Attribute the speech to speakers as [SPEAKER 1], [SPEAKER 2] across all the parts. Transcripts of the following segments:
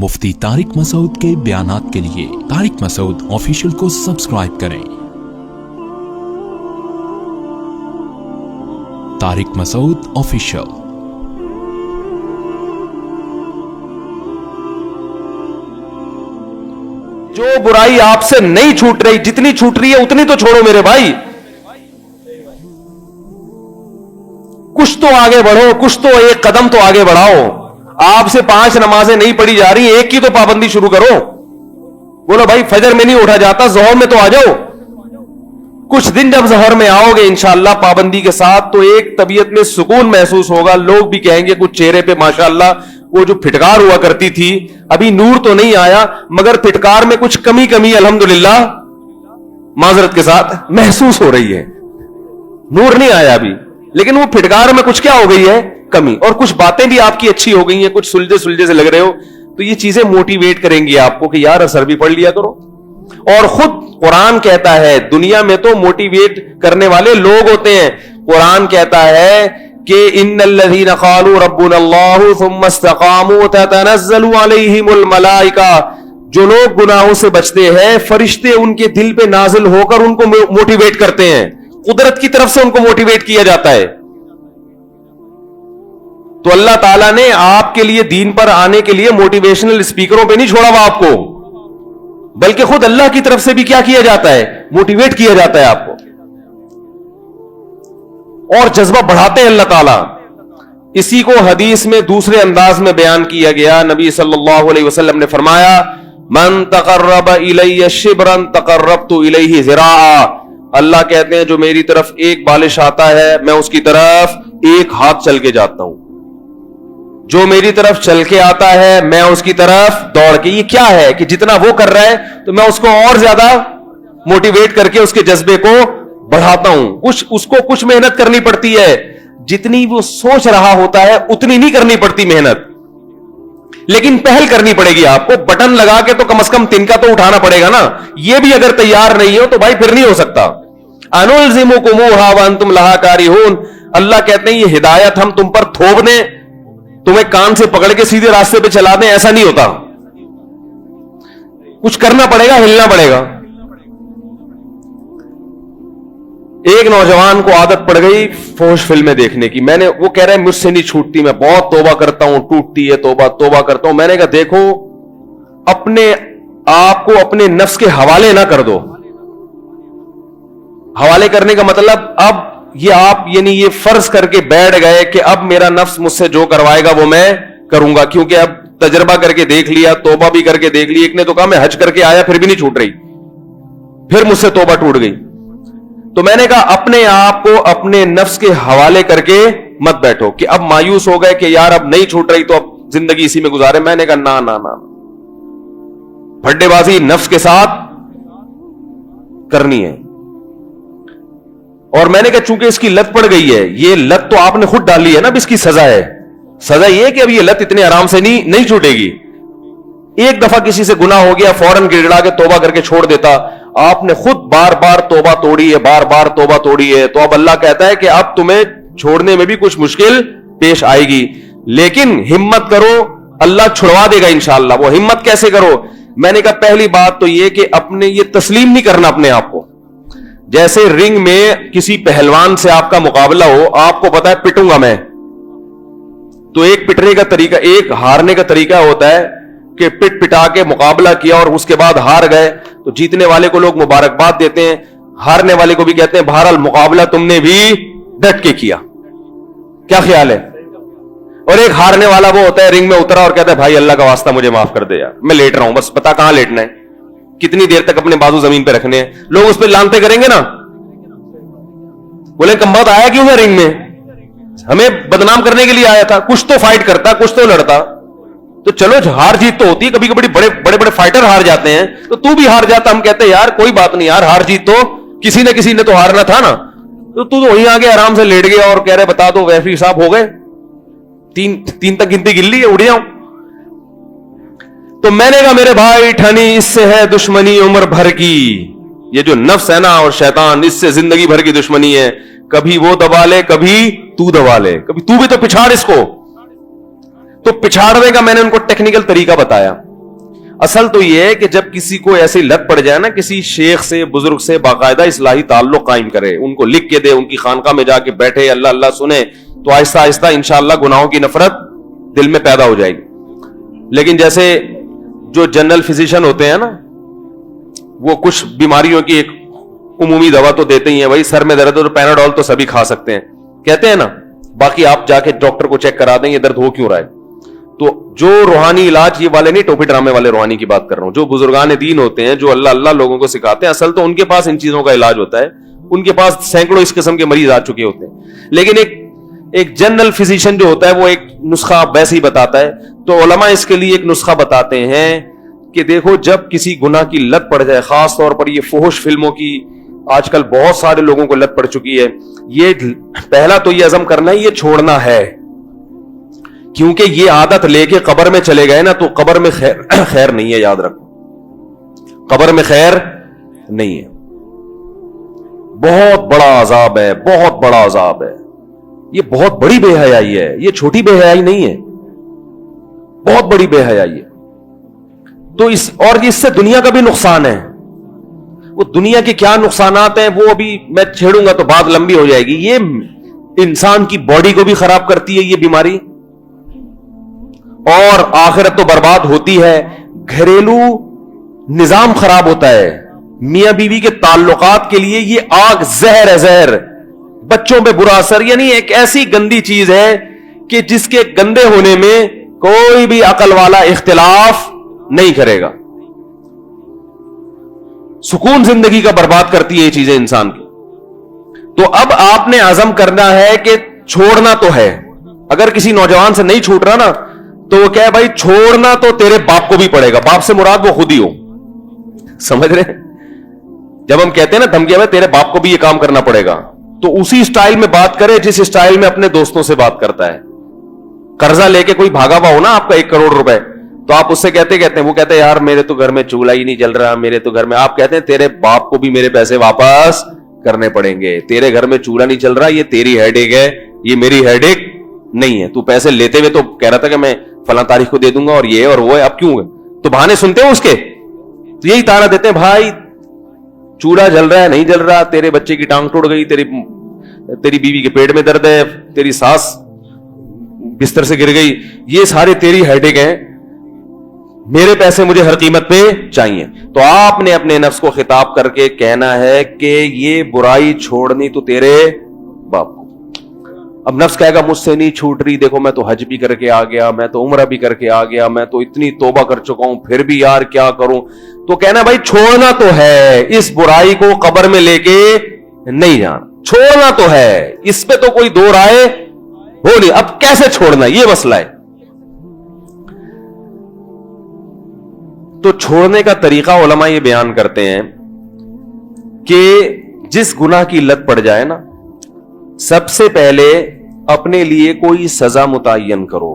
[SPEAKER 1] मुफ्ती तारिक मसूद के बयानात के लिए तारिक मसूद ऑफिशियल को सब्सक्राइब करें। तारिक मसूद ऑफिशियल।
[SPEAKER 2] जो बुराई आपसे नहीं छूट रही, जितनी छूट रही है उतनी तो छोड़ो मेरे भाई। कुछ तो आगे बढ़ो, कुछ तो एक कदम तो आगे बढ़ाओ। आपसे 5 नमाजें नहीं पढ़ी जा रही, एक की तो पाबंदी शुरू करो। बोलो भाई फजर में नहीं उठा जाता, ज़ोहर में तो आ जाओ। कुछ दिन जब ज़ोहर में आओगे इंशाअल्लाह पाबंदी के साथ, तो एक तबीयत में सुकून महसूस होगा। लोग भी कहेंगे कुछ चेहरे पे माशाअल्लाह वो जो फिटकार हुआ करती थी, अभी नूर तो नहीं आया मगर फिटकार में कुछ कमी अल्हम्दुलिल्लाह माजरत के साथ महसूस हो रही है। नूर नहीं आया अभी, लेकिन वो फिटकार में कुछ क्या हो गई है, कमी। और कुछ बातें भी आपकी अच्छी हो गई हैं, कुछ सुलझे से लग रहे हो, तो ये चीजें मोटिवेट करेंगी आपको कि यार असर भी पढ़ लिया करो। और खुद कुरान कहता है, दुनिया में तो मोटिवेट करने वाले लोग होते हैं। कुरान कहता है कि इन्नल्लज़ीना क़ालू रब्बुनल्लाहु सुम्मा इस्तक़ामू ततनज़्ज़लु अलैहिमुल मलाइका, जो लोग गुनाहों से बचते हैं फरिश्ते उनके दिल पे नाजिल होकर उनको मोटिवेट करते हैं। कुदरत की तरफ से उनको मोटिवेट किया जाता है। तो अल्लाह ताला ने आपके लिए दीन पर आने के लिए मोटिवेशनल स्पीकरों पे नहीं छोड़ा हुआ आपको, बल्कि खुद अल्लाह की तरफ से भी क्या किया जाता है, मोटिवेट किया जाता है आपको, और जज्बा बढ़ाते हैं अल्लाह ताला। इसी को हदीस में दूसरे अंदाज में बयान किया गया। नबी सल्लल्लाहु अलैहि वसल्लम ने फरमाया, मन तक़र्रब इलैया शिब्रन तक़र्रबतु इलैहि ज़िराआ। अल्लाह कहते हैं जो मेरी तरफ एक बालिश आता है मैं उसकी तरफ एक हाथ चल के जाता हूं। जो मेरी तरफ चल के आता है मैं उसकी तरफ दौड़ के। ये क्या है कि जितना वो कर रहा है तो मैं उसको और ज्यादा मोटिवेट करके उसके जज्बे को बढ़ाता हूं। उसको कुछ मेहनत करनी पड़ती है, जितनी वो सोच रहा होता है उतनी नहीं करनी पड़ती मेहनत, लेकिन पहल करनी पड़ेगी आपको। बटन लगा के तो कम से कम तिनका तो उठाना पड़ेगा ना। ये भी अगर तैयार नहीं हो तो भाई फिर नहीं हो सकता। अनुलज़िमुकुमूहा व अंतुम लहा कारिहून। अल्लाह कहते हैं ये हिदायत हम तुम पर थोप दें, तुम्हें कान से पकड़ के सीधे रास्ते पे चला दें, ऐसा नहीं होता। कुछ करना पड़ेगा, हिलना पड़ेगा। एक नौजवान को आदत पड़ गई फोश फिल्में देखने की। वो कह रहा है मुझसे नहीं छूटती, मैं बहुत तौबा करता हूं, टूटती है तौबा करता हूं। मैंने कहा देखो अपने आप को अपने नफ्स के हवाले ना कर दो। हवाले करने का मतलब अब ये आप यानी ये फर्ज करके बैठ गए कि अब मेरा नफ्स मुझसे जो करवाएगा वो मैं करूंगा, क्योंकि अब तजर्बा करके देख लिया, तौबा भी करके देख ली। एक ने तो कहा मैं हज करके आया फिर भी नहीं छूट रही, फिर मुझसे तौबा टूट गई। तो मैंने कहा अपने आप को अपने नफ्स के हवाले करके मत बैठो कि अब मायूस हो गए कि यार अब नहीं छूट रही तो अब जिंदगी इसी में गुजारे। मैंने कहा ना ना ना, फड्डेबाजी नफ्स के साथ करनी है। और मैंने कहा चूंकि इसकी लत पड़ गई है, ये लत तो आपने खुद डाली है ना, अब इसकी सजा है। सजा ये कि अब ये लत इतने आराम से नहीं छूटेगी। एक दफा किसी से गुनाह हो गया, फौरन गिड़गिड़ा के तौबा करके छोड़ देता। आपने खुद बार बार तौबा तोड़ी है, बार बार तौबा तोड़ी है, तो अब अल्लाह कहता है कि अब तुम्हें छोड़ने में भी कुछ मुश्किल पेश आएगी, लेकिन हिम्मत करो, अल्लाह छुड़वा देगा इंशाअल्लाह। वो हिम्मत कैसे करो? मैंने कहा पहली बात तो ये कि अपने ये तस्लीम नहीं करना अपने आप को। जैसे रिंग में किसी पहलवान से आपका मुकाबला हो, आपको पता है पिटूंगा मैं, तो एक पिटने का तरीका, एक हारने का तरीका होता है कि पिट पिटा के मुकाबला किया और उसके बाद हार गए तो जीतने वाले को लोग मुबारकबाद देते हैं, हारने वाले को भी कहते हैं बहरहाल मुकाबला तुमने भी डट के किया। क्या ख्याल है? और एक हारने वाला वो होता है रिंग में उतरा और कहता है भाई अल्लाह का वास्ता मुझे माफ कर दे यार, मैं लेट रहा हूं, बस पता कहां लेटना है, कितनी देर तक अपने बाजू जमीन पे रखने हैं। लोग उस पर लानते करेंगे ना, बोले कम बहुत आया क्यों है रिंग में, हमें बदनाम करने के लिए आया था। कुछ तो फाइट करता, कुछ तो लड़ता। तो चलो हार जीत तो होती है, कभी कभी बड़े फाइटर हार जाते हैं, तो तू भी हार जाता। हम कहते हैं यार कोई बात नहीं यार, हार जीत तो किसी न किसी ने तो हारना था ना। तो तू तो वहीं आगे आराम से लेट गया और कह रहे बता दो वैफी साहब हो गए, तीन तक गिनती गिल्ली है, उड़ जाऊं। तो मैंने कहा मेरे भाई ठनी इससे है दुश्मनी उम्र भर की। ये जो नफ्स है ना और शैतान, इससे जिंदगी भर की दुश्मनी है। कभी वो दबा ले, कभी तू दबा ले, कभी तू भी तो पिछाड़ इसको। तो पिछाड़ने का मैंने उनको टेक्निकल तरीका बताया। اصل تو یہ ہے کہ جب کسی کو ایسی لت پڑ جائے نا کسی شیخ سے بزرگ سے باقاعدہ اصلاحی تعلق قائم کرے, ان کو لکھ کے دے, ان کی خانقاہ میں جا کے بیٹھے, اللہ اللہ سنے, تو آہستہ آہستہ انشاءاللہ گناہوں کی نفرت دل میں پیدا ہو جائے گی. لیکن جیسے جو جنرل فزیشین ہوتے ہیں نا, وہ کچھ بیماریوں کی ایک عمومی دوا تو دیتے ہی ہیں, بھائی سر میں درد ہے تو پیناڈول تو سبھی کھا سکتے ہیں کہتے ہیں نا, باقی آپ جا کے ڈاکٹر کو چیک کرا دیں یہ درد ہو کیوں رہا ہے. تو جو روحانی علاج, یہ والے نہیں ٹوپی ڈرامے والے روحانی کی بات کر رہا ہوں, جو بزرگان دین ہوتے ہیں, جو اللہ اللہ لوگوں کو سکھاتے ہیں, اصل تو ان کے پاس ان چیزوں کا علاج ہوتا ہے, ان کے پاس سینکڑوں اس قسم کے مریض آ چکے ہوتے ہیں. لیکن ایک جنرل فزیشین جو ہوتا ہے وہ ایک نسخہ ویسے ہی بتاتا ہے. تو علماء اس کے لیے ایک نسخہ بتاتے ہیں کہ دیکھو جب کسی گناہ کی لت پڑ جائے, خاص طور پر یہ فحش فلموں کی آج کل بہت سارے لوگوں کو لت پڑ چکی ہے, یہ پہلا تو یہ عزم کرنا ہے یہ چھوڑنا ہے, کیونکہ یہ عادت لے کے قبر میں چلے گئے نا تو قبر میں خیر نہیں ہے, یاد رکھو قبر میں خیر نہیں ہے, بہت بڑا عذاب ہے, بہت بڑا عذاب ہے. یہ بہت بڑی بے حیائی ہے, یہ چھوٹی بے حیائی نہیں ہے, بہت بڑی بے حیائی ہے. تو اس سے دنیا کا بھی نقصان ہے. وہ دنیا کے کیا نقصانات ہیں وہ ابھی میں چھیڑوں گا تو بات لمبی ہو جائے گی. یہ انسان کی باڈی کو بھی خراب کرتی ہے یہ بیماری, اور آخرت تو برباد ہوتی ہے, گھریلو نظام خراب ہوتا ہے, میاں بیوی کے تعلقات کے لیے یہ آگ زہر ہے, زہر, بچوں پہ برا اثر. یعنی ایک ایسی گندی چیز ہے کہ جس کے گندے ہونے میں کوئی بھی عقل والا اختلاف نہیں کرے گا. سکون زندگی کا برباد کرتی ہے یہ چیزیں انسان کی. تو اب آپ نے عزم کرنا ہے کہ چھوڑنا تو ہے. اگر کسی نوجوان سے نہیں چھوٹ رہا نا تو وہ کہے بھائی چھوڑنا تو تیرے باپ کو بھی پڑے گا. باپ سے مراد وہ خود ہی ہو, سمجھ رہے ہیں؟ جب ہم کہتے ہیں نا دھمکی میں تیرے باپ کو بھی یہ کام کرنا پڑے گا, تو اسی سٹائل میں بات کرے جس سٹائل میں اپنے دوستوں سے بات کرتا ہے. قرضہ لے کے کوئی بھاگا ہوا ہو نا آپ کا 1 کروڑ روپے, تو آپ اس سے کہتے ہیں وہ کہتے ہیں یار میرے تو گھر میں چولہا ہی نہیں جل رہا, میرے تو گھر میں, آپ کہتے ہیں تیرے باپ کو بھی میرے پیسے واپس کرنے پڑیں گے. تیرے گھر میں چولہا نہیں چل رہا, یہ تیری ہیڈ ایک ہے, یہ میری ہیڈ ایک نہیں ہے. تو پیسے لیتے ہوئے تو کہہ رہا تھا کہ میں فلاں تاریخ کو دے دوں گا اور یہ اور وہ ہے, اب کیوں ہے؟ تو بہانے سنتے ہو اس کے, تو یہی تانا دیتے ہیں بھائی چولہا جل رہا ہے نہیں جل رہا, تیرے بچے کی ٹانگ ٹوٹ گئی, تیری بیوی کے پیٹ میں درد ہے, تیری ساس بستر سے گر گئی, یہ سارے تیری ہیڈ ایک ہیں, میرے پیسے مجھے ہر قیمت پہ چاہیے. تو آپ نے اپنے نفس کو خطاب کر کے کہنا ہے کہ یہ برائی چھوڑنی تو تیرے باپ کو. اب نفس کہے گا مجھ سے نہیں چھوٹ رہی, دیکھو میں تو حج بھی کر کے آ گیا, میں تو عمرہ بھی کر کے آ گیا, میں تو اتنی توبہ کر چکا ہوں, پھر بھی یار کیا کروں. تو کہنا بھائی چھوڑنا تو ہے, اس برائی کو قبر میں لے کے نہیں جانا, چھوڑنا تو ہے, اس پہ تو کوئی دو رائے ہو نہیں. اب کیسے چھوڑنا یہ مسئلہ ہے. تو چھوڑنے کا طریقہ علماء یہ بیان کرتے ہیں کہ جس گناہ کی لت پڑ جائے نا, سب سے پہلے اپنے لیے کوئی سزا متعین کرو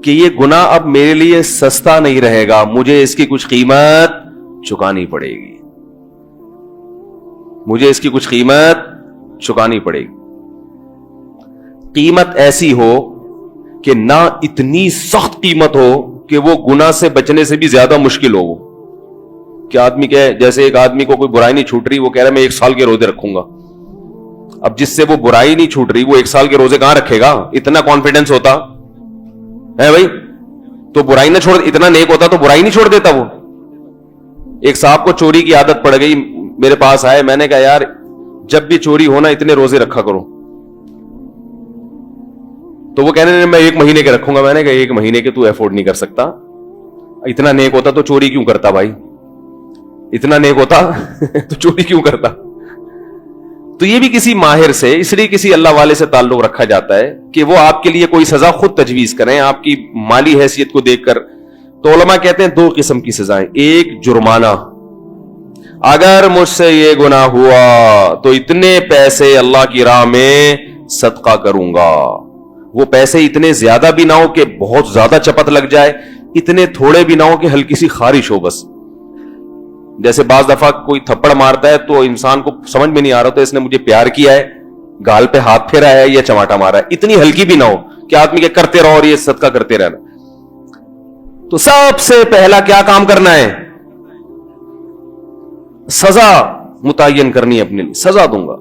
[SPEAKER 2] کہ یہ گناہ اب میرے لیے سستا نہیں رہے گا, مجھے اس کی کچھ قیمت چکانی پڑے گی, مجھے اس کی کچھ قیمت چکانی پڑے گی. قیمت ایسی ہو کہ نہ اتنی سخت قیمت ہو کہ وہ گناہ سے بچنے سے بھی زیادہ مشکل ہو. کہ آدمی کہ جیسے ایک آدمی کو کوئی برائی نہیں چھوٹ رہی, وہ کہہ رہا ہے میں 1 سال کے روزے رکھوں گا. اب جس سے وہ برائی نہیں چھوٹ رہی وہ 1 سال کے روزے کہاں رکھے گا؟ اتنا کانفیڈنس ہوتا ہے بھائی تو برائی نہ چھوڑ, اتنا نیک ہوتا تو برائی نہیں چھوڑ دیتا. وہ ایک صاحب کو چوری کی عادت پڑ گئی, میرے پاس آئے, میں نے کہا یار جب بھی چوری ہونا اتنے روزے رکھا کرو. تو وہ کہنے میں 1 مہینے کے رکھوں گا. میں نے کہا 1 مہینے کے تو افورڈ نہیں کر سکتا, اتنا نیک ہوتا تو چوری کیوں کرتا بھائی, اتنا نیک ہوتا تو چوری کیوں کرتا. تو یہ بھی کسی ماہر سے, اس لیے کسی اللہ والے سے تعلق رکھا جاتا ہے کہ وہ آپ کے لیے کوئی سزا خود تجویز کریں آپ کی مالی حیثیت کو دیکھ کر. تو علماء کہتے ہیں 2 قسم کی سزائیں. ایک جرمانہ, اگر مجھ سے یہ گناہ ہوا تو اتنے پیسے اللہ کی راہ میں صدقہ کروں گا. وہ پیسے اتنے زیادہ بھی نہ ہو کہ بہت زیادہ چپت لگ جائے, اتنے تھوڑے بھی نہ ہو کہ ہلکی سی خارش ہو. بس جیسے بعض دفعہ کوئی تھپڑ مارتا ہے تو انسان کو سمجھ میں نہیں آ رہا تو اس نے مجھے پیار کیا ہے, گال پہ ہاتھ پھیرا ہے یا چماٹا مارا ہے, اتنی ہلکی بھی نہ ہو کہ آدمی کے کرتے رہو اور یہ صدقہ کرتے رہنا. तो सबसे पहला क्या काम करना है, सजा मुतय्यन करनी है अपने लिए, सजा दूंगा।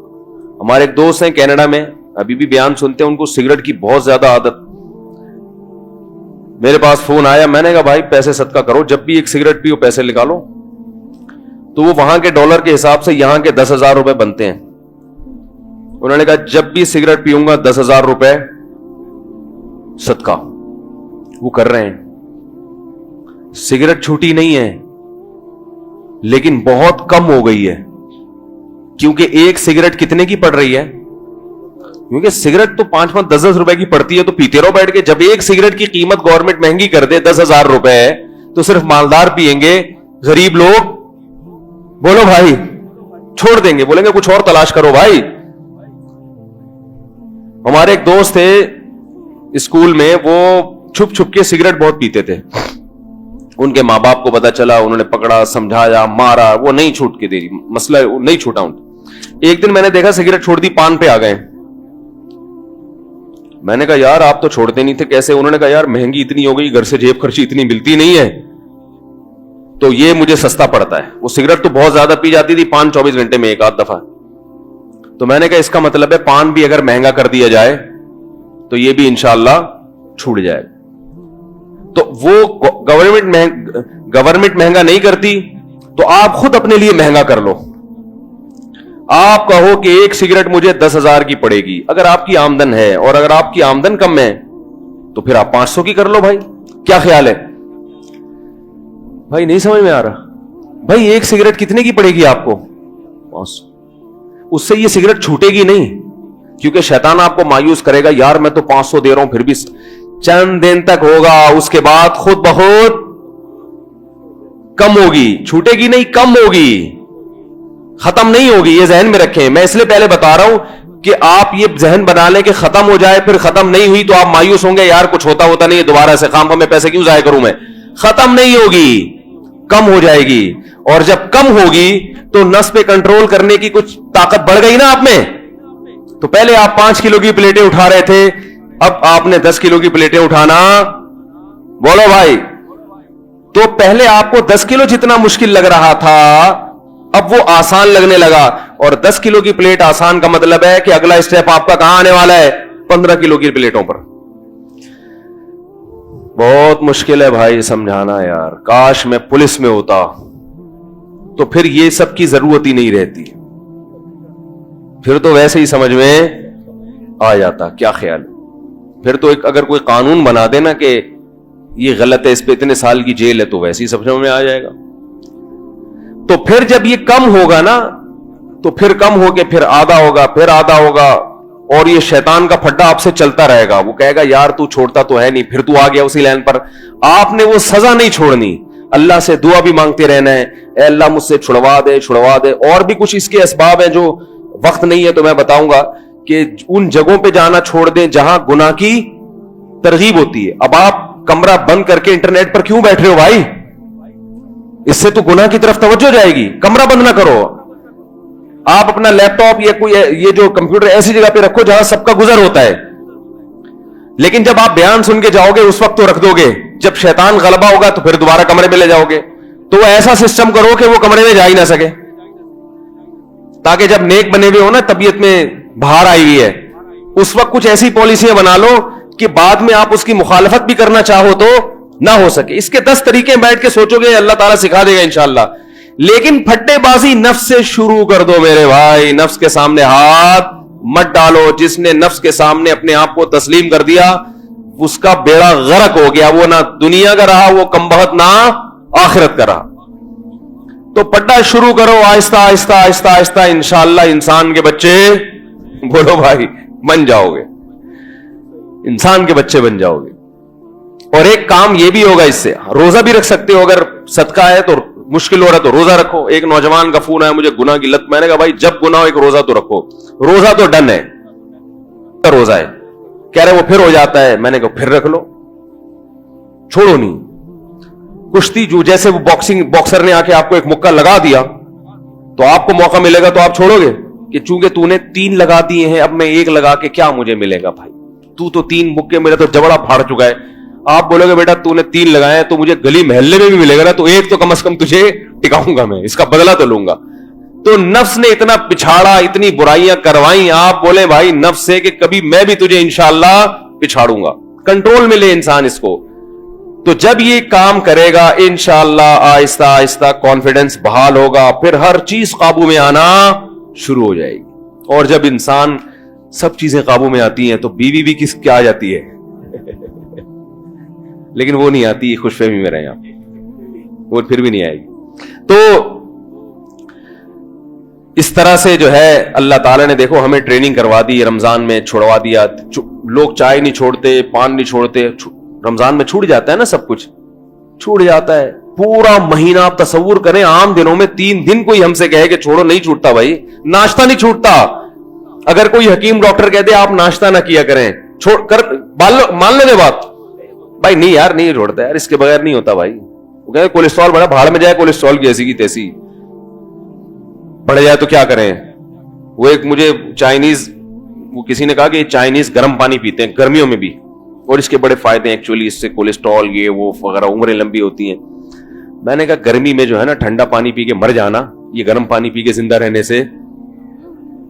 [SPEAKER 2] हमारे एक दोस्त हैं कनाडा में, अभी भी बयान सुनते हैं, उनको सिगरेट की बहुत ज्यादा आदत। मेरे पास फोन आया, मैंने कहा भाई पैसे सदका करो, जब भी एक सिगरेट पियो पैसे निकालो। तो वो वहां के डॉलर के हिसाब से यहां के 10,000 रुपए बनते हैं। उन्होंने कहा जब भी सिगरेट पीऊंगा 10,000 रुपए सदका। वो कर रहे हैं। सिगरेट छूटी नहीं है, लेकिन बहुत कम हो गई है, क्योंकि एक सिगरेट कितने की पड़ रही है, क्योंकि सिगरेट तो 5-5, 10-10 रुपए की पड़ती है, तो पीते रहो बैठ के। जब एक सिगरेट की कीमत गवर्नमेंट महंगी कर दे 10,000 रुपए, तो सिर्फ मालदार पिएंगे, गरीब लोग बोलो भाई छोड़ देंगे, बोलेंगे कुछ और तलाश करो भाई। हमारे एक दोस्त थे स्कूल में, वो छुप छुप के सिगरेट बहुत पीते थे। उनके मां बाप को पता चला, उन्होंने पकड़ा, समझाया, मारा, वो नहीं छूट के दे, मसला नहीं छूटा उनका। एक दिन मैंने देखा सिगरेट छोड़ दी, पान पे आ गए। मैंने कहा यार आप तो छोड़ते नहीं थे, कैसे? उन्होंने कहा यार महंगी इतनी हो गई, घर से जेब खर्ची इतनी मिलती नहीं है, तो ये मुझे सस्ता पड़ता है। वो सिगरेट तो बहुत ज्यादा पी जाती थी, पान 24 घंटे में एक आध दफा। तो मैंने कहा इसका मतलब है पान भी अगर महंगा कर दिया जाए तो ये भी इंशाअल्लाह छूट जाएगा। तो वो गवर्नमेंट महंगा नहीं करती, तो आप खुद अपने लिए महंगा कर लो। आप कहो कि एक सिगरेट मुझे 10,000 की पड़ेगी, अगर आपकी आमदन है, और अगर आपकी आमदन कम है तो फिर आप 500 की कर लो भाई। क्या ख्याल है भाई? नहीं समझ में आ रहा भाई? एक सिगरेट कितने की पड़ेगी आपको? 500। उससे ये सिगरेट छूटेगी नहीं, क्योंकि शैतान आपको मायूस करेगा, यार मैं तो 500 दे रहा हूं, फिर भी चंद दिन तक होगा, उसके बाद खुद बहुत कम होगी। छूटेगी नहीं, कम होगी, खत्म नहीं होगी। ये जहन में रखें। मैं इसलिए पहले बता रहा हूं कि आप ये जहन बना लें कि खत्म हो जाए, फिर खत्म नहीं हुई तो आप मायूस होंगे, यार कुछ होता नहीं है, दोबारा से खाम में पैसे क्यों जाया करूं मैं। खत्म नहीं होगी, कम हो जाएगी। और जब कम होगी तो नस पे कंट्रोल करने की कुछ ताकत बढ़ गई ना आप में। तो पहले आप 5 किलो की प्लेटें उठा रहे थे, अब आपने 10 किलो की प्लेटें उठाना, बोलो भाई। तो पहले आपको 10 किलो जितना मुश्किल लग रहा था, अब वो आसान लगने लगा। और 10 किलो की प्लेट आसान का मतलब है कि अगला स्टेप आपका कहां आने वाला है? 15 किलो की प्लेटों पर। बहुत मुश्किल है भाई समझाना यार। काश मैं पुलिस में होता तो फिर ये सब की जरूरत ही नहीं रहती, फिर तो वैसे ही समझ में आ जाता। क्या ख्याल? फिर तो एक अगर कोई कानून बना देना कि ये गलत है, इस पे इतने साल की जेल है, तो वैसे ही समझ में आ जाएगा। तो फिर जब ये कम होगा ना, तो फिर कम होके फिर आधा होगा, फिर आधा होगा, और ये शैतान का फड्डा आपसे चलता रहेगा। वो कहेगा यार तू छोड़ता तो है नहीं, फिर तू आ गया उसी लाइन पर। आपने वो सजा नहीं छोड़नी, अल्लाह से दुआ भी मांगते रहना है, ए अल्लाह मुझसे छुड़वा दे, छुड़वा दे। और भी कुछ इसके असबाब हैं जो वक्त नहीं है तो मैं बताऊंगा, कि उन जगहों पे जाना छोड़ दें जहां गुनाह की तरगीब होती है। अब आप कमरा बंद करके इंटरनेट पर क्यों बैठ रहे हो भाई? इससे तो गुनाह की तरफ तवज्जो जाएगी। कमरा बंद ना करो, आप अपना लैपटॉप या कोई ये जो कंप्यूटर ऐसी जगह पे रखो जहां सबका गुजर होता है। लेकिन जब आप बयान सुन के जाओगे उस वक्त तो रख दोगे, जब शैतान गलबा होगा तो फिर दोबारा कमरे में ले जाओगे। तो ऐसा सिस्टम करो कि वो कमरे में जा ही ना सके, ताकि जब नेक बने हुए हो ना, तबीयत में बाहर आई हुई है, उस वक्त कुछ ऐसी पॉलिसियां बना लो कि बाद में आप उसकी मुखालफत भी करना चाहो तो ना हो सके। इसके 10 तरीके बैठ के सोचोगे, अल्लाह ताला सिखा देगा इंशाअल्लाह। लेकिन फट्टेबाजी नफ्स से शुरू कर दो मेरे भाई। नफ्स के सामने हाथ मत डालो। जिसने नफ्स के सामने अपने आप को तस्लीम कर दिया, उसका बेड़ा गर्क हो गया। वो ना दुनिया का रहा, वो कमबख्त ना आखिरत का रहा। तो पढ़ना शुरू करो आहिस्ता आहिस्ता आहिस्ता आहिस्ता, इंशाअल्लाह इंसान के बच्चे, बोलो भाई, बन जाओगे, इंसान के बच्चे बन जाओगे। और एक काम ये भी होगा इससे, रोजा भी रख सकते हो। अगर सदका है तो मुश्किल हो रहा है तो रोजा रखो। एक नौजवान का फोन आया मुझे, गुनाह की लत। मैंने कहा भाई जब गुनाह हो एक रोजा तो रखो। रोजा तो डन है, रोजा है। कह रहे वो फिर हो जाता है। मैंने कहा फिर रख लो, छोड़ो नहीं। कुश्ती जो जैसे वो बॉक्सर ने आके आपको एक मुक्का लगा दिया तो आपको मौका मिलेगा तो आप छोड़ोगे कि चूंकि तूने 3 लगा दिए हैं, अब मैं 1 लगा के क्या मुझे मिलेगा भाई? तू तो 3 मुक्के, मेरा तो जबड़ा फाड़ चुका है, आप बोलोगे बेटा तूने 3 लगाए तो मुझे गली मोहल्ले में भी मिलेगा ना, तो एक तो कम से कम तुझे टिकाऊंगा, मैं इसका बदला तो लूंगा। तो नफ्स ने इतना पिछाड़ा, इतनी बुराइयां करवाई, आप बोले भाई नफ्स से कि कभी मैं भी तुझे इंशाअल्लाह पिछाड़ूंगा। कंट्रोल में ले इंसान इसको। तो जब ये काम करेगा इंशाअल्लाह आहिस्ता आहिस्ता कॉन्फिडेंस बहाल होगा, फिर हर चीज काबू में आना शुरू हो जाएगी। और जब इंसान सब चीजें काबू में आती हैं तो बीवी भी किस क्या आ जाती है लेकिन वो नहीं आती, खुशफहमी में रहे आप, वो फिर भी नहीं आएगी। तो इस तरह से जो है अल्लाह ताला ने देखो हमें ट्रेनिंग करवा दी, रमजान में छुड़वा दिया। लोग चाय नहीं छोड़ते, पान नहीं छोड़ते, रमजान में छूट जाता है ना, सब कुछ छूट जाता है। पूरा महीना आप तसव्वुर करें, आम दिनों में 3 दिन कोई हमसे कहे कि छोड़ो, नहीं छूटता भाई। नाश्ता नहीं छूटता। अगर कोई हकीम डॉक्टर कहते आप नाश्ता ना किया करें, छोड़ कर मान लो बात, भाई नहीं यार नहीं छोड़ता यार, इसके बगैर नहीं होता भाई। वो कहते कोलेस्ट्रॉल बढ़ा, भाड़ में जाए कोलेस्ट्रॉल की ऐसी की तैसी, बढ़ जाए तो क्या करें। वो एक मुझे चाइनीज, वो किसी ने कहा कि चाइनीज गर्म पानी पीते हैं गर्मियों में भी, और इसके बड़े फायदे हैं एक्चुअली, इससे कोलेस्ट्रॉल ये वो वगैरह, उम्रें लंबी होती हैं। मैंने कहा गर्मी में जो है ना ठंडा पानी पी के मर जाना, ये गर्म पानी पी के जिंदा रहने से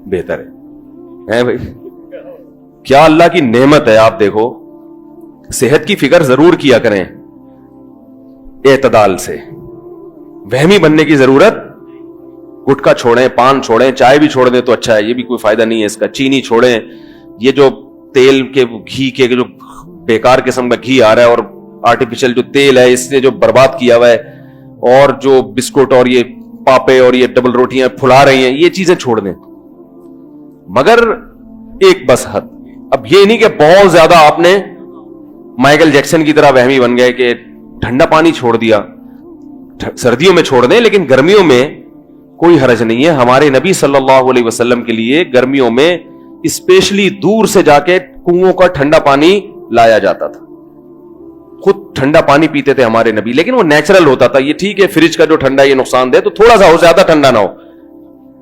[SPEAKER 2] बेहतर है भाई। क्या अल्लाह की नेमत है। आप देखो, सेहत की फिक्र जरूर किया करें एतदाल से, वहमी बनने की जरूरत, गुटखा छोड़ें, पान छोड़ें, चाय भी छोड़ दें तो अच्छा है, ये भी कोई फायदा नहीं है इसका। चीनी छोड़ें, ये जो तेल के घी के जो बेकार किस्म का घी आ रहा है और आर्टिफिशियल जो तेल है, इसने जो बर्बाद किया हुआ है, और जो बिस्कुट और ये पापे और ये डबल रोटियां फुला रही हैं, ये चीजें छोड़ दें, मगर एक बस हद। अब ये नहीं कि बहुत ज्यादा आपने माइकल जैक्सन की तरह वहमी बन गए कि ठंडा पानी छोड़ दिया। सर्दियों में छोड़ दें, लेकिन गर्मियों में कोई हरज नहीं है। हमारे नबी सल्लल्लाहु अलैहि वसल्लम के लिए गर्मियों में स्पेशली दूर से जाके कुओं का ठंडा पानी लाया जाता था, खुद ठंडा पानी पीते थे हमारे नबी, लेकिन वो नेचुरल होता था। ये ठीक है फ्रिज का जो ठंडा ये नुकसानदेह, तो थोड़ा सा हो, ज्यादा ठंडा ना हो।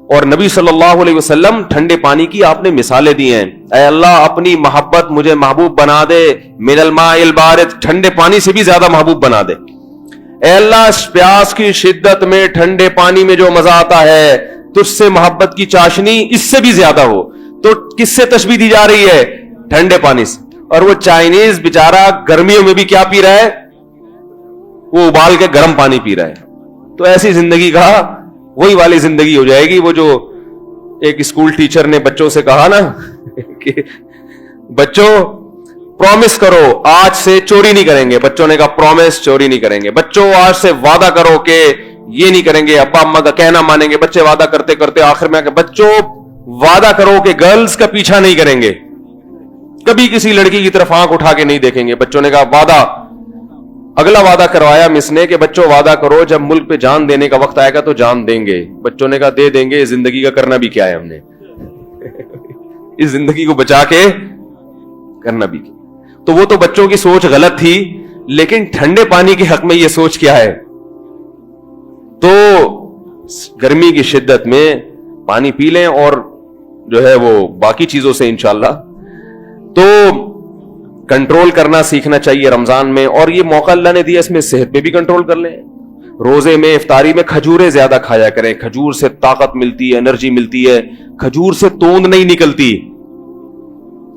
[SPEAKER 2] और नबी सल्लल्लाहु अलैहि वसल्लम ठंडे पानी की आपने मिसालें दी हैं। ऐ अल्लाह अपनी मोहब्बत मुझे महबूब बना दे, मिनल माइल बारिद, ठंडे पानी से भी ज्यादा महबूब बना दे। ऐ अल्लाह प्यास की शिद्दत में ठंडे पानी में जो मजा आता है, तुझसे मोहब्बत की चाशनी इससे भी ज्यादा हो। तो किससे तशबीह दी जा रही है? ठंडे पानी से। और वो चाइनीज बेचारा गर्मियों में भी क्या पी रहा है? वो उबाल के गर्म पानी पी रहा है। तो ऐसी जिंदगी का वही वाली जिंदगी हो जाएगी, वो जो एक स्कूल टीचर ने बच्चों से कहा ना कि बच्चों प्रॉमिस करो आज से चोरी नहीं करेंगे। बच्चों ने कहा प्रॉमिस, चोरी नहीं करेंगे। बच्चों आज से वादा करो कि ये नहीं करेंगे, अब्बा अम्मा का कहना मानेंगे। बच्चे वादा करते करते आखिर में बच्चों वादा करो कि गर्ल्स का पीछा नहीं करेंगे, कभी किसी लड़की की तरफ आंख उठा के नहीं देखेंगे। बच्चों ने कहा वादा। अगला वादा करवाया मिस ने कि बच्चों वादा करो जब मुल्क पे जान देने का वक्त आएगा तो जान देंगे। बच्चों ने कहा दे देंगे, जिंदगी का करना भी क्या है हमने इस जिंदगी को बचा के करना भी क्या। तो वो तो बच्चों की सोच गलत थी, लेकिन ठंडे पानी के हक में ये सोच क्या है? तो गर्मी की शिद्दत में पानी पी लें, और जो है वो बाकी चीजों से इंशाल्लाह तो कंट्रोल करना सीखना चाहिए रमजान में। और ये मौका अल्लाह ने दिया, इसमें सेहत पे भी कंट्रोल कर लें। रोजे में इफ्तारी में खजूरें ज्यादा खाया करें। खजूर से ताकत मिलती है, एनर्जी मिलती है। खजूर से तोंद नहीं निकलती,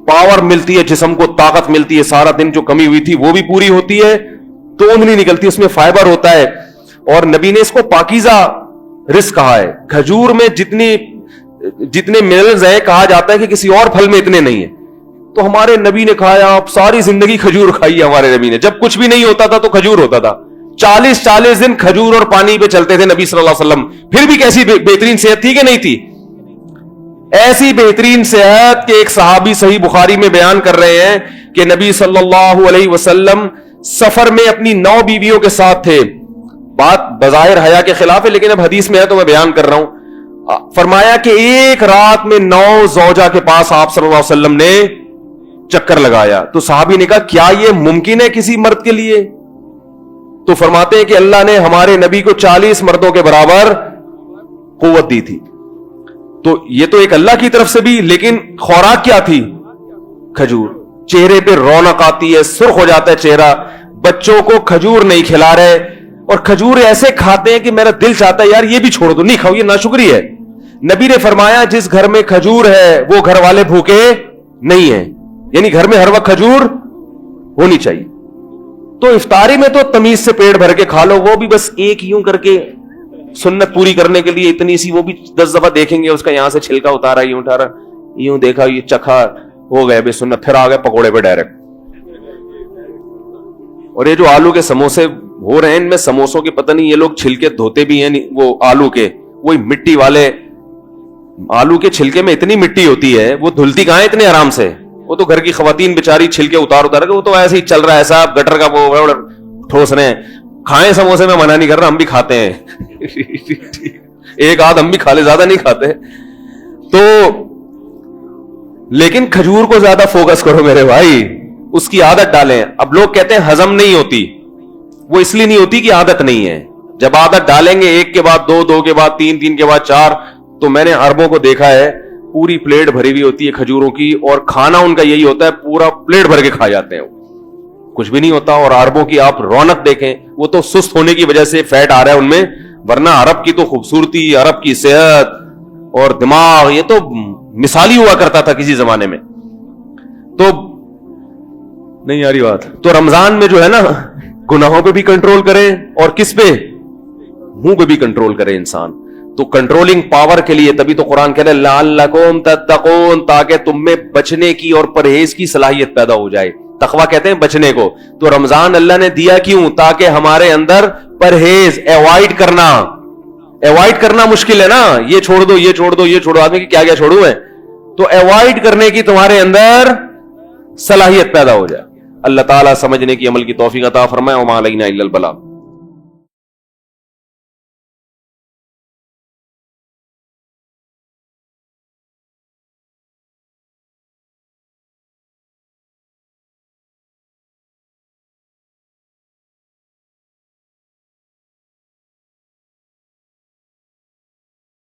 [SPEAKER 2] पावर मिलती है, जिस्म को ताकत मिलती है। सारा दिन जो कमी हुई थी वो भी पूरी होती है, तोंद नहीं निकलती, उसमें फाइबर होता है। और नबी ने इसको पाकीज़ा रिस्क कहा है। खजूर में जितने मिनरल्स हैं, कहा जाता है कि किसी और फल में इतने नहीं है। तो हमारे नबी ने कहा आप सारी जिंदगी खजूर खाई। हमारे नबी ने जब कुछ भी नहीं होता था तो खजूर होता था। 40-40 दिन खजूर और पानी पे चलते थे नबी सल्लल्लाहु अलैहि वसल्लम। फिर भी कैसी बेहतरीन सेहत थी कि नहीं थी? ऐसी बेहतरीन सेहत कि एक सहाबी सही बुखारी में बयान कर रहे हैं कि नबी सल्लल्लाहु अलैहि वसल्लम सफर में अपनी 9 बीवियों के साथ थे। बात बजाहिर हया के खिलाफ है, लेकिन अब हदीस में है तो मैं बयान कर रहा हूं। फरमाया कि एक रात में 9 ज़ौजा के पास आप सल्लल्लाहु अलैहि वसल्लम ने चक्कर लगाया। तो साहबी ने कहा क्या यह मुमकिन है किसी मर्द के लिए? तो फरमाते हैं कि अल्लाह ने हमारे नबी को 40 मर्दों के बराबर कुव्वत दी थी। तो ये तो एक अल्लाह की तरफ से भी, लेकिन खुराक क्या थी? खजूर। چہرے پہ رونق آتی ہے, سرخ ہو جاتا ہے چہرہ. بچوں کو کھجور نہیں کھلا رہے, اور کھجور ایسے کھاتے ہیں کہ میرا دل چاہتا ہے یار یہ بھی چھوڑ دو, نہیں کھاؤ, یہ ناشکری ہے. نبی نے فرمایا جس گھر میں کھجور ہے وہ گھر والے بھوکے نہیں ہیں, یعنی گھر میں ہر وقت کھجور ہونی چاہیے. تو افطاری میں تو تمیز سے پیٹ بھر کے کھا لو, وہ بھی بس ایک یوں کر کے سنت پوری کرنے کے لیے اتنی سی, وہ بھی 10 دفعہ دیکھیں گے اس کا یہاں سے چھلکا اتارا, یوں اٹھارا, یوں دیکھا, یہ چکھا, ہو گئے بے سنت, پھر آ گئے پکوڑے پہ ڈائریکٹ. اور یہ جو آلو کے سموسے ہو رہے ہیں, ان میں سموسوں کے پتہ نہیں یہ لوگ چھلکے دھوتے بھی ہیں وہ آلو کے, وہی مٹی والے آلو کے چھلکے میں اتنی مٹی ہوتی ہے, وہ دھلتی کہاں ہے اتنے آرام سے. وہ تو گھر کی خواتین بیچاری چھلکے اتار کے, وہ تو ایسے ہی چل رہا ہے صاحب, گٹر کا وہ ٹھوس رہے ہیں. کھائیں سموسے, میں منع نہیں کر رہا, ہم بھی کھاتے ہیں, ایک آدھ ہم بھی کھا لے, زیادہ نہیں کھاتے. تو لیکن کھجور کو زیادہ فوکس کرو میرے بھائی, اس کی عادت ڈالیں. اب لوگ کہتے ہیں ہضم نہیں ہوتی, وہ اس لیے نہیں ہوتی کہ عادت نہیں ہے. جب عادت ڈالیں گے, ایک کے بعد دو, دو کے بعد تین, تین کے بعد چار, تو میں نے عربوں کو دیکھا ہے پوری پلیٹ بھری ہوئی ہوتی ہے کھجوروں کی, اور کھانا ان کا یہی ہوتا ہے, پورا پلیٹ بھر کے کھا جاتے ہیں, کچھ بھی نہیں ہوتا. اور عربوں کی آپ رونق دیکھیں, وہ تو سست ہونے کی وجہ سے فیٹ آ رہا ہے ان میں, ورنہ عرب کی تو خوبصورتی, عرب کی صحت اور دماغ, یہ تو مثالی ہوا کرتا تھا کسی زمانے میں. تو نہیں آ رہی بات. تو رمضان میں جو ہے نا, گناہوں پہ بھی کنٹرول کریں, اور کس پہ, منہ پہ بھی کنٹرول کرے انسان. تو کنٹرولنگ پاور کے لیے تبھی تو قرآن کہہ رہے لعلکم تتقون, تاکہ تم میں بچنے کی اور پرہیز کی صلاحیت پیدا ہو جائے. تقویٰ کہتے ہیں بچنے کو. تو رمضان اللہ نے دیا کیوں؟ تاکہ ہمارے اندر پرہیز, ایوائڈ کرنا مشکل ہے نا, یہ چھوڑ دو, یہ چھوڑ دو, یہ چھوڑو, آدمی کی کیا کیا چھوڑوں میں, تو ایوائڈ کرنے کی تمہارے اندر صلاحیت پیدا ہو جائے. اللہ تعالیٰ سمجھنے کی, عمل کی توفیق عطا فرمائے. وما علینا الا البلاغ.